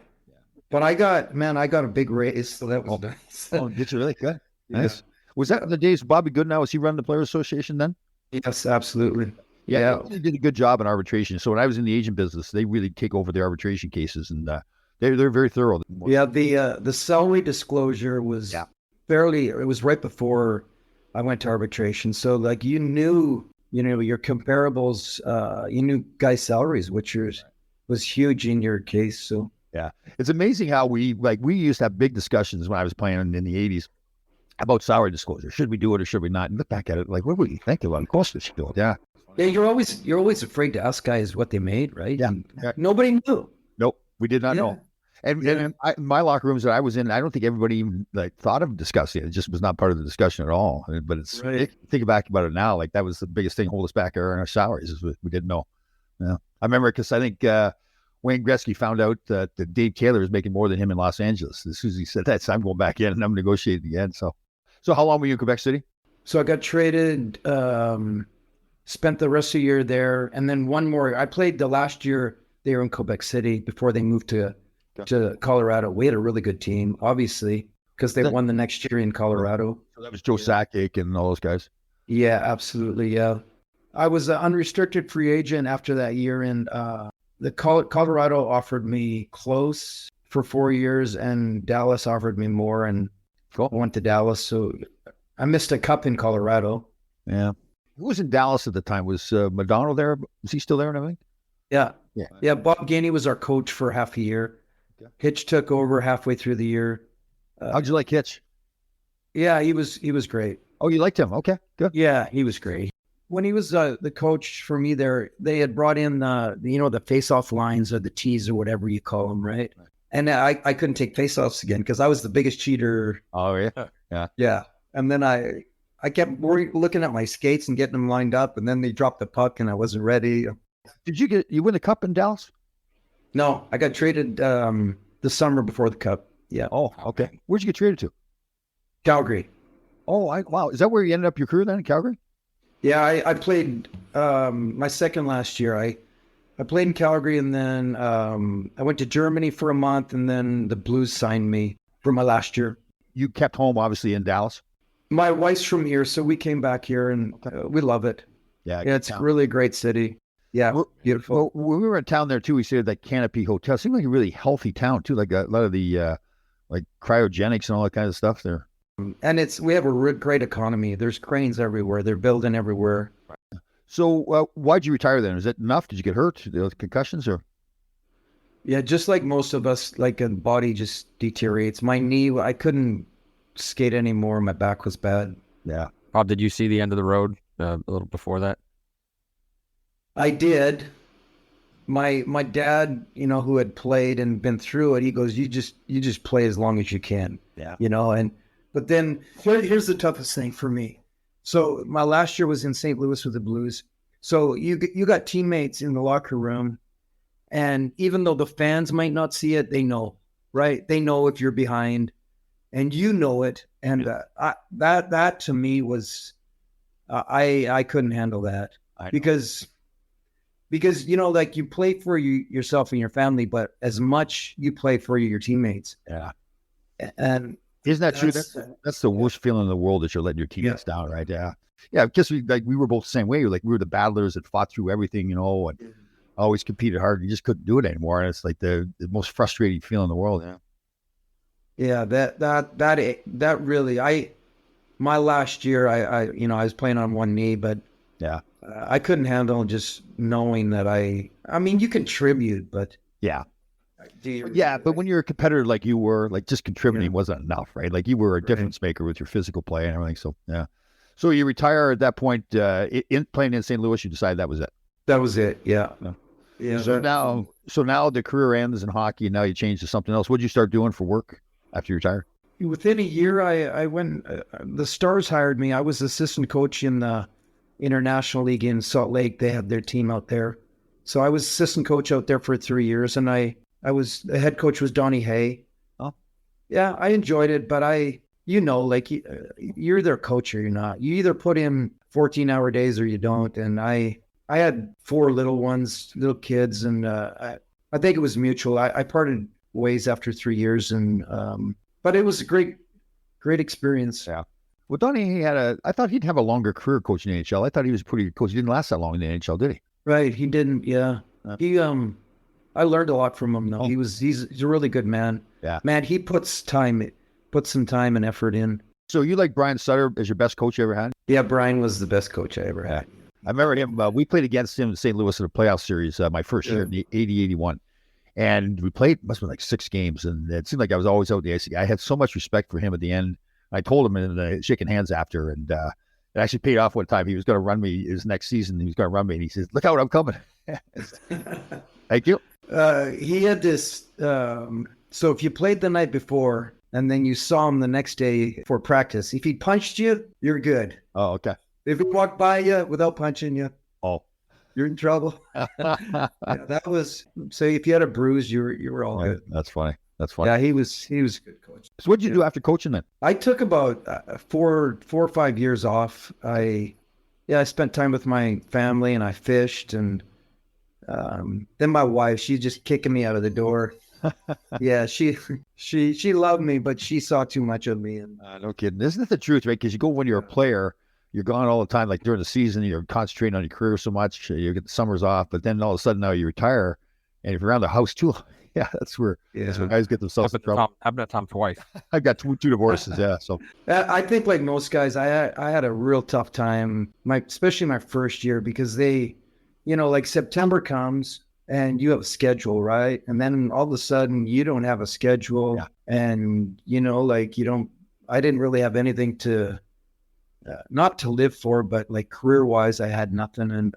I got a big raise, so that was nice. Oh, did you really? Good. Nice. Yeah. Was that the days Bobby Goodenow? Was he running the Players Association then? Yes, absolutely. Yeah, he did a good job in arbitration. So when I was in the agent business, they really take over the arbitration cases, and they're very thorough. Yeah, the salary disclosure was fairly. It was right before I went to arbitration, so like you knew your comparables, you knew guys' salaries, which was huge in your case. So yeah, it's amazing how we used to have big discussions when I was playing in the 80s about salary disclosure. Should we do it or should we not? And look back at it, like, what would you think about it? Of course we should do it. Yeah. Yeah, you're always afraid to ask guys what they made, right? Yeah. Nobody knew. Nope, we did not know. And my locker rooms that I was in, I don't think everybody even thought of discussing it. It just was not part of the discussion at all. But it's think back about it now, like that was the biggest thing holding us back in our salaries is we didn't know. Yeah, I remember because I think Wayne Gretzky found out that Dave Taylor was making more than him in Los Angeles. As soon as he said that, so I'm going back in and I'm negotiating again. So how long were you in Quebec City? So I got traded. Spent the rest of the year there, and then one more. I played the last year there in Quebec City before they moved to Colorado. We had a really good team, obviously, because they won the next year in Colorado. So that was Joe Sakic and all those guys. Yeah, absolutely. Yeah, I was an unrestricted free agent after that year, and the Colorado offered me close for 4 years, and Dallas offered me more, and I went to Dallas. So I missed a cup in Colorado. Yeah. Who was in Dallas at the time? Was Madonna there? Was he still there and everything? Yeah. Bob Gainey was our coach for half a year. Okay. Hitch took over halfway through the year. How'd you like Hitch? Yeah, he was great. Oh, you liked him? Okay, good. Yeah, he was great. When he was the coach for me there, they had brought in the face-off lines or the tees or whatever you call them, right? And I couldn't take face-offs again because I was the biggest cheater. Oh yeah. Yeah, and then I kept looking at my skates and getting them lined up, and then they dropped the puck, and I wasn't ready. Did you win the cup in Dallas? No, I got traded the summer before the cup. Yeah. Oh, okay. Where'd you get traded to? Calgary. Oh, wow. Is that where you ended up your career then in Calgary? Yeah, I played my second last year. I played in Calgary, and then I went to Germany for a month, and then the Blues signed me for my last year. You kept home, obviously, in Dallas. My wife's from here, so we came back here, and we love it. Yeah, Yeah, it's really a great city. Yeah, beautiful. Well, when we were in town there too, we stayed at that Canopy Hotel. It seemed like a really healthy town too, like a lot of the like cryogenics and all that kind of stuff there. And we have a great economy. There's cranes everywhere. They're building everywhere. So why'd you retire then? Is that enough? Did you get hurt? The concussions or? Yeah, just like most of us, like a body just deteriorates. My knee, I couldn't skate anymore. My back was bad. Yeah. Bob, did you see the end of the road a little before that? I did. My dad, who had played and been through it, he goes, you just play as long as you can. Yeah. But then here's the toughest thing for me. So my last year was in St. Louis with the Blues. So you got teammates in the locker room, and even though the fans might not see it, they know, right? They know if you're behind, and you know it. And that to me was, I couldn't handle that because like you play for yourself and your family, but as much you play for your teammates. Yeah. And isn't that true? That's the worst feeling in the world, that you're letting your teammates down, right? Yeah. Yeah. Because we were both the same way. Like we were the battlers that fought through everything, and always competed hard. You just couldn't do it anymore. And it's like the most frustrating feeling in the world. Yeah. Yeah. That really, my last year, I was playing on one knee, but yeah, I couldn't handle just knowing that I mean, you contribute, but yeah. But when you're a competitor like you were, like just contributing wasn't enough, right? Like you were a difference maker with your physical play and everything. So yeah. So you retire at that point, playing in St. Louis. You decided that was it. That was it. Yeah. Yeah. So now the career ends in hockey, and now you change to something else. What did you start doing for work after you retired? Within a year, I went. The Stars hired me. I was assistant coach in the International League in Salt Lake. They had their team out there, so I was assistant coach out there for 3 years, and the head coach was Donnie Hay. Oh, yeah, I enjoyed it, but like you're their coach or you're not. You either put in 14-hour days or you don't. And I had 4 little kids, and I think it was mutual. I parted ways after 3 years, and but it was a great experience. Yeah. Well, Donnie I thought he'd have a longer career coaching in the NHL. I thought he was a pretty good coach. He didn't last that long in the NHL, did he? Right. He didn't. Yeah. I learned a lot from him though. He's a really good man. Yeah. Man, he puts some time and effort in. So you like Brian Sutter as your best coach you ever had? Yeah, Brian was the best coach I ever had. I remember him. We played against him in St. Louis in a playoff series my first year in the 80-81. And we played, must have been like 6 games. And it seemed like I was always out the ice. I had so much respect for him at the end. I told him in shaking hands after, and it actually paid off one time. He was going to run me his next season. He was going to run me, and he says, "Look out, I'm coming." Thank you. He had this. So if you played the night before and then you saw him the next day for practice, if he punched you, you're good. Oh, okay. If he walked by you without punching you, you're in trouble. That was, so if you had a bruise, you were all good. That's funny. Yeah, he was a good coach. So what did you do after coaching then? I took about 4 or 5 years off. I spent time with my family, and I fished, and then my wife, she's just kicking me out of the door. Yeah, she loved me, but she saw too much of me. And no kidding. Isn't that the truth, right? Because you go when you're a player, you're gone all the time. Like during the season, you're concentrating on your career so much. You get the summers off, but then all of a sudden now you retire, and if you're around the house too, that's where guys get themselves in trouble. I've met Tom twice. I've got two divorces. Yeah, so I think like most guys, I had a real tough time. Especially my first year, because they, like September comes and you have a schedule, right? And then all of a sudden you don't have a schedule, and I didn't really have anything to, not to live for, but like career wise, I had nothing, and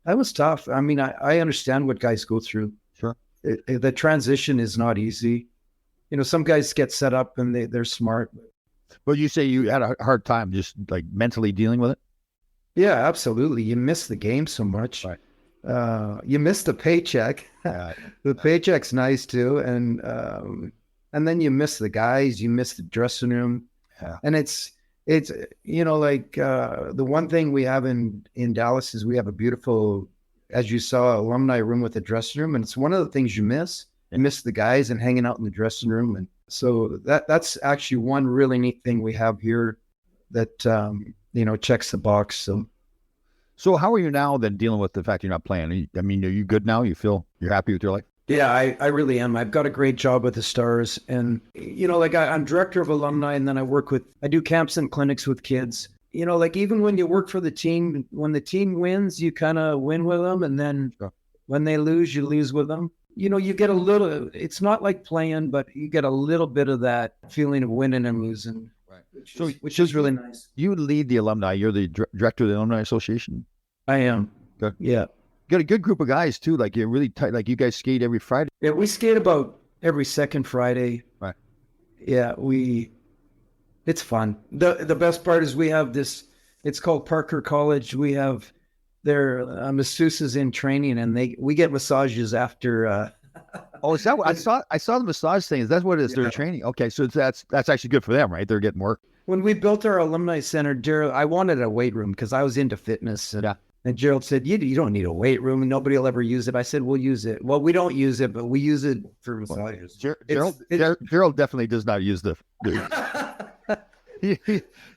that was tough. I mean, I understand what guys go through. Sure. The transition is not easy. Some guys get set up and they're smart. But you say you had a hard time just like mentally dealing with it? Yeah, absolutely. You miss the game so much. Right. You miss the paycheck. The paycheck's nice too. And and then you miss the guys, you miss the dressing room. Yeah. And it's like the one thing we have in Dallas is we have a beautiful, as you saw, alumni room with a dressing room, and it's one of the things you miss. You miss the guys and hanging out in the dressing room, and so that's actually one really neat thing we have here that checks the box. So how are you now then dealing with the fact you're not playing? I mean, are you good now? You feel you're happy with your life? Yeah, I really am. I've got a great job with the Stars, and I'm director of alumni, and then I do camps and clinics with kids. Like even when you work for the team, when the team wins, you kind of win with them, and then when they lose, you lose with them. You get a little. It's not like playing, but you get a little bit of that feeling of winning and losing, right? Which is really nice. You lead the alumni. You're the director of the Alumni Association. I am. Good. Yeah. Got a good group of guys too. Like you're really tight. Like you guys skate every Friday. Yeah, we skate about every second Friday. Right. Yeah, it's fun. The best part is we have this. It's called Parker College. We have their masseuses in training, and we get massages after. Oh, is that what I saw the massage thing? Is that what it is? They're training. Okay, so that's actually good for them, right? They're getting work. When we built our alumni center, Gerald, I wanted a weight room because I was into fitness. And Gerald said, you don't need a weight room and nobody will ever use it. I said, we'll use it. Well, we don't use it, but we use it for massages. Gerald definitely does not use the.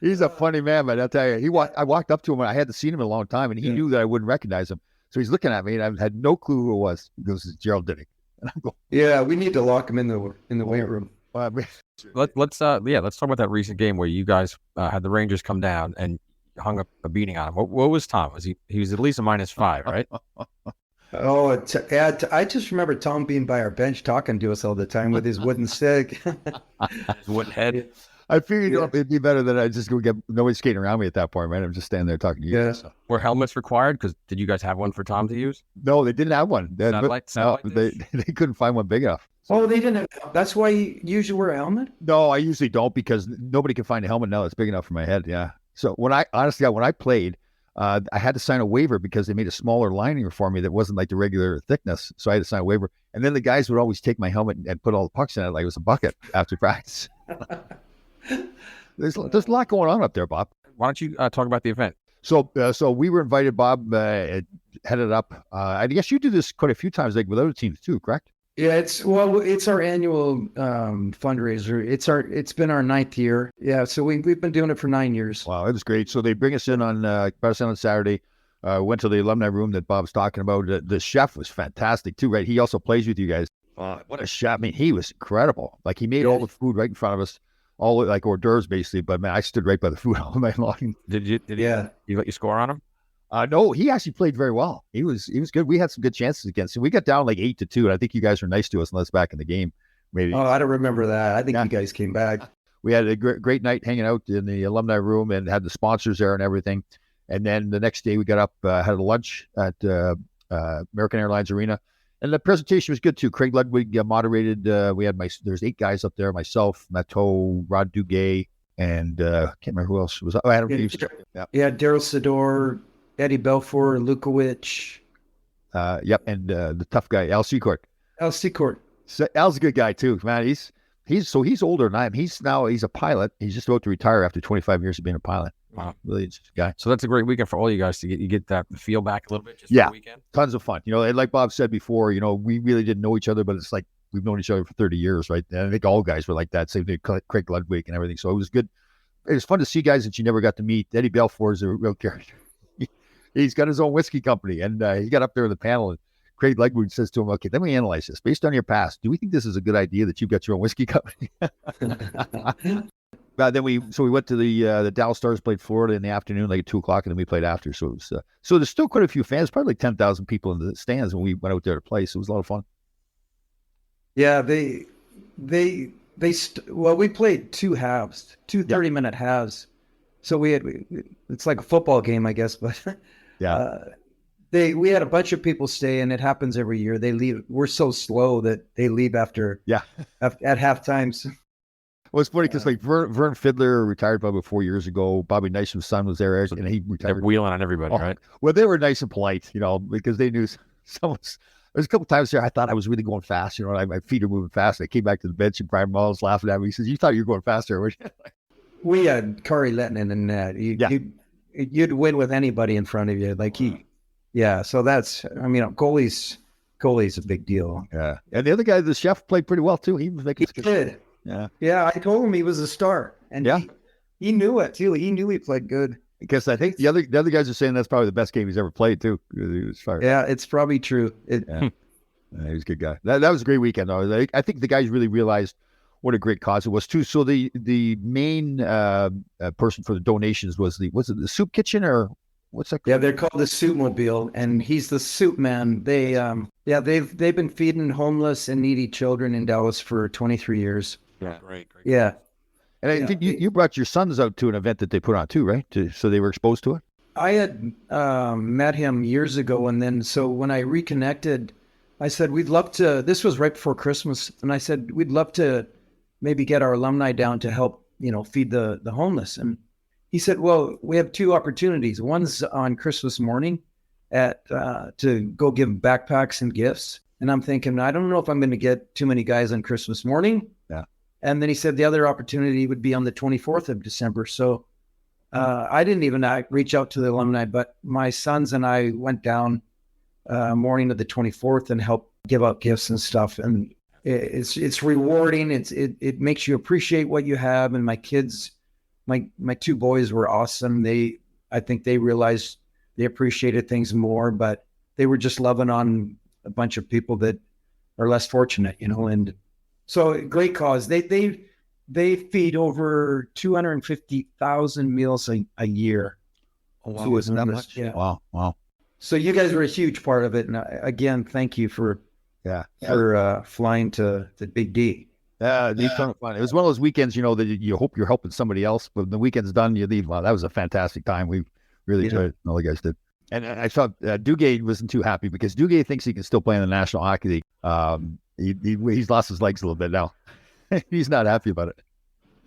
He's a funny man, but I'll tell you, I walked up to him and I hadn't seen him in a long time, and he knew that I wouldn't recognize him. So he's looking at me, and I had no clue who it was. He goes, "It's Gerald Diddick." And I'm going, "Yeah, we need to lock him in the weight room." Let's talk about that recent game where you guys had the Rangers come down and hung up a beating on him. What was Tom? He was at least a -5, right? I just remember Tom being by our bench talking to us all the time with his wooden stick. His wooden head. I figured it'd be better that I just go get nobody skating around me at that point, right? I'm just standing there talking to you. Yeah. So. Were helmets required? Because did you guys have one for Tom to use? No, they didn't have one. Satellite they couldn't find one big enough. Oh, they didn't. That's why you usually wear a helmet? No, I usually don't because nobody can find a helmet now that's big enough for my head. Yeah. So when I played, I had to sign a waiver because they made a smaller lining for me that wasn't like the regular thickness. So I had to sign a waiver. And then the guys would always take my helmet and put all the pucks in it like it was a bucket after practice. There's a lot going on up there, Bob. Why don't you talk about the event? So we were invited. Bob headed up. I guess you do this quite a few times, like with other teams too, correct? Yeah, it's our annual fundraiser. It's been our 9th year. Yeah, so we've been doing it for 9 years. Wow, it was great. So they bring us in on Saturday. Went to the alumni room that Bob's talking about. The chef was fantastic too, right? He also plays with you guys. What a chef! I mean, he was incredible. Like he made all the food right in front of us, all like hors d'oeuvres basically. But man, I stood right by the food all night long. Did you let you score on him? No, he actually played very well. He was good. We had some good chances against him. We got down like 8-2, and I think you guys were nice to us and let us back in the game. Maybe. Oh, I don't remember that. I think you guys came back. We had a great night hanging out in the alumni room and had the sponsors there and everything. And then the next day we got up, had a lunch at American Airlines Arena. And the presentation was good too. Craig Ludwig moderated. There's 8 guys up there, myself, Matteau, Rod Duguay, and can't remember who else was. Adam Reeves. Yeah, Daryl Sador, Eddie Belfour, Lukowicz. Yep, and the tough guy, Al Secourt. So Al's a good guy too, man. He's older than I am. He's a pilot. He's just about to retire after 25 years of being a pilot. Wow, really interesting guy. So that's a great weekend for all you guys to get that feel back a little bit. Just for the weekend. Tons of fun. And like Bob said before, we really didn't know each other, but it's like we've known each other for 30 years, right? And I think all guys were like that. Same thing, Craig Ludwig and everything. So it was good. It was fun to see guys that you never got to meet. Eddie Belfour is a real character. He's got his own whiskey company, and he got up there in the panel, and Craig Ludwig says to him, "Okay, let me analyze this. Based on your past, do we think this is a good idea that you've got your own whiskey company?" Then we went to the Dallas Stars, played Florida in the afternoon, like at 2:00, and then we played after. So it was, so there's still quite a few fans, probably like 10,000 people in the stands when we went out there to play. So it was a lot of fun. Yeah, we played 2 halves, 2 30-minute halves. So it's like a football game, I guess, but we had a bunch of people stay, and it happens every year. They leave. We're so slow that they leave at halftime. So. Well, it's funny because like Vern Fiddler retired probably 4 years ago. Bobby Nisham's son was there, and he retired. They're wheeling on everybody, right? Well, they were nice and polite, because they knew There's a couple times there I thought I was really going fast. You know, my feet are moving fast. I came back to the bench and Brian Mullins laughing at me. He says, "You thought you were going faster, weren't you?" We had Corey Lettinen in that. You'd win with anybody in front of you. So that's, goalie's a big deal. Yeah. And the other guy, the chef, played pretty well too. He was making did. Yeah. Yeah, I told him he was a star. And he knew it too. He knew he played good. Because I think the other guys are saying that's probably the best game he's ever played too. He was fired. Yeah, it's probably true. He was a good guy. That was a great weekend though. I think the guys really realized what a great cause it was too. So the main person for the donations was it the soup kitchen or what's that called? Yeah, they're called the Soup Mobile, and he's the soup man. They've been feeding homeless and needy children in Dallas for 23 years. Yeah, great. Yeah. And I think you brought your sons out to an event that they put on too, right? So they were exposed to it? I had met him years ago, and then so when I reconnected, I said, we'd love to, this was right before Christmas, and I said, we'd love to maybe get our alumni down to help, feed the homeless. And he said, well, we have two opportunities. One's on Christmas morning to go give backpacks and gifts. And I'm thinking, I don't know if I'm going to get too many guys on Christmas morning. Yeah. And then he said the other opportunity would be on the 24th of December. So I didn't even reach out to the alumni, but my sons and I went down morning of the 24th and helped give out gifts and stuff. And it's rewarding. It makes you appreciate what you have. And my kids, my two boys were awesome. I think they realized they appreciated things more, but they were just loving on a bunch of people that are less fortunate, and so great cause. They feed over 250,000 meals a year. Oh, wow. Isn't that much? Yeah. Wow. So you guys were a huge part of it. And again, thank you for flying to the Big D. Yeah, it's kind of fun. It was one of those weekends, that you hope you're helping somebody else, but when the weekend's done, you leave. Wow, that was a fantastic time. We really enjoyed it. All the guys did. And I thought Duguay wasn't too happy because Duguay thinks he can still play in the National Hockey League. He's lost his legs a little bit now. He's not happy about it.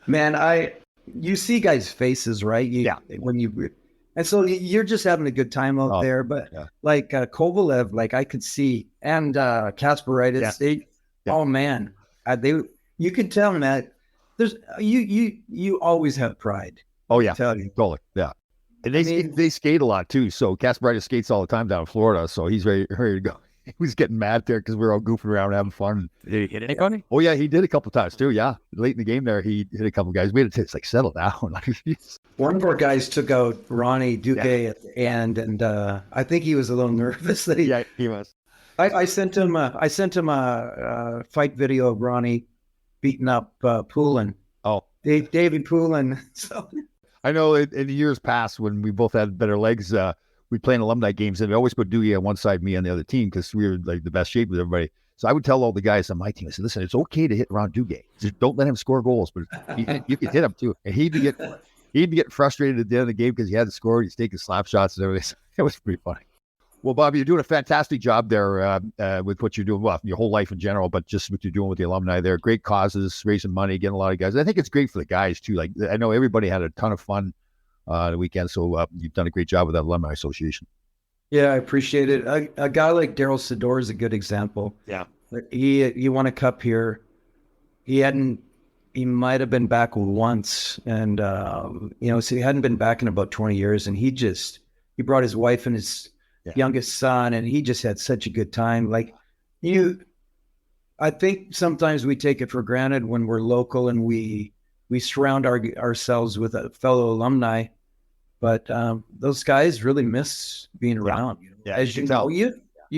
Man, you see guys' faces, right? And so you're just having a good time out there. But like Kovalev, I could see, and Kasperitis, oh man, you could tell them that there's you always have pride. Oh yeah, totally. Yeah. And they skate a lot too. So Kasperitis skates all the time down in Florida. So he's ready to go. He was getting mad there because we were all goofing around having fun. Did he hit anybody? Oh yeah, he did a couple times too. Yeah, late in the game there, he hit a couple guys. We had to settle down. One of our guys took out Ronnie Duguay at the end, and I think he was a little nervous that he was. I sent him a fight video of Ronnie beating up Poulin. Oh, David Poulin. So I know in years past when we both had better legs, we play in alumni games, and we always put Duguay on one side, me on the other team, because we were like the best shape with everybody. So I would tell all the guys on my team, I said, listen, it's okay to hit around Duguay. Just don't let him score goals, but you can hit him too. And he'd be getting frustrated at the end of the game because he hadn't scored. He's taking slap shots and everything. It was pretty funny. Well, Bobby, you're doing a fantastic job there with what you're doing, well, your whole life in general, but just what you're doing with the alumni there. Great causes, raising money, getting a lot of guys. I think it's great for the guys too. Like I know everybody had a ton of fun the weekend, so you've done a great job with that alumni association. Yeah, I appreciate it. A guy like Daryl Sador is a good example. Yeah, he won a cup here. He might have been back once, and so he hadn't been back in about 20 years, and he brought his wife and his youngest son, and he just had such a good time. I think sometimes we take it for granted when we're local and we surround ourselves with a fellow alumni, but those guys really miss being around. Yeah, as you know, you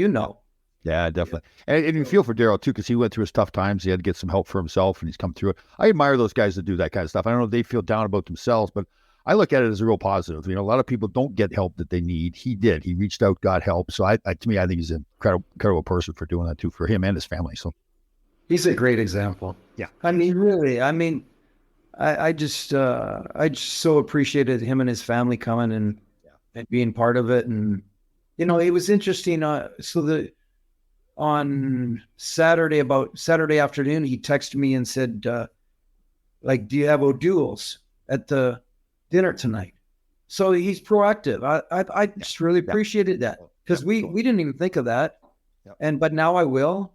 know. Yeah, definitely. Yeah. And you feel for Daryl too, because he went through his tough times. He had to get some help for himself, and he's come through it. I admire those guys that do that kind of stuff. I don't know if they feel down about themselves, but I look at it as a real positive. A lot of people don't get help that they need. He did. He reached out, got help. So to me, I think he's an incredible person for doing that too, for him and his family. So he's a great example. Yeah. I just so appreciated him and his family coming and being part of it. And, it was interesting. On Saturday afternoon, he texted me and said, do you have O'Doul's at the dinner tonight? So he's proactive. I just really appreciated that because we didn't even think of that. Yep. But now I will.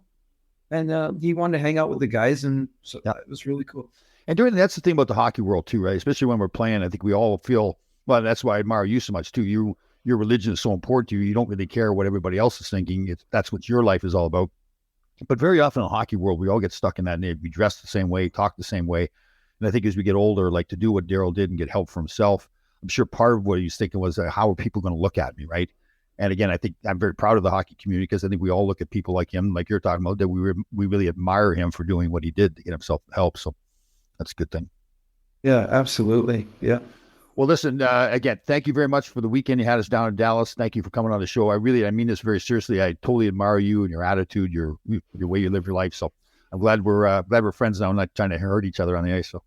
And he wanted to hang out with the guys, and so it was really cool. And that's the thing about the hockey world too, right? Especially when we're playing, I think we all feel, well, that's why I admire you so much too. Your religion is so important to you. You don't really care what everybody else is thinking. That's what your life is all about. But very often in the hockey world, we all get stuck in that. We dress the same way, talk the same way. And I think as we get older, like to do what Daryl did and get help for himself, I'm sure part of what he was thinking was, how are people going to look at me, right? And again, I think I'm very proud of the hockey community, because I think we all look at people like him, like you're talking about, that we really admire him for doing what he did to get himself help. So that's a good thing. Yeah, absolutely. Yeah. Well, listen, again, thank you very much for the weekend you had us down in Dallas. Thank you for coming on the show. I mean this very seriously. I totally admire you and your attitude, your way you live your life. So I'm glad we're friends now, not trying to hurt each other on the ice. So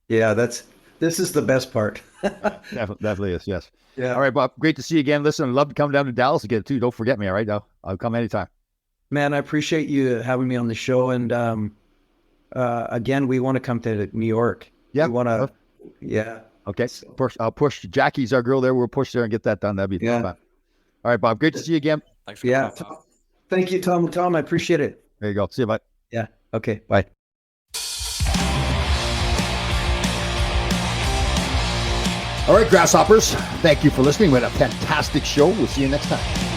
yeah, this is the best part. Definitely is. Yes. Yeah. All right, Bob. Great to see you again. Listen, I'd love to come down to Dallas again too. Don't forget me. All right, I'll come anytime. Man, I appreciate you having me on the show. And again, we want to come to New York. Yeah. We want to. Yeah. Okay. I'll push. Jackie's our girl there. We'll push there and get that done. That'd be fun. All right, Bob. Great to see you again. Thanks for coming on. Thank you, Tom. Tom, I appreciate it. There you go. See you, bye. Yeah. Okay. Bye. All right, Grasshoppers. Thank you for listening. We had a fantastic show. We'll see you next time.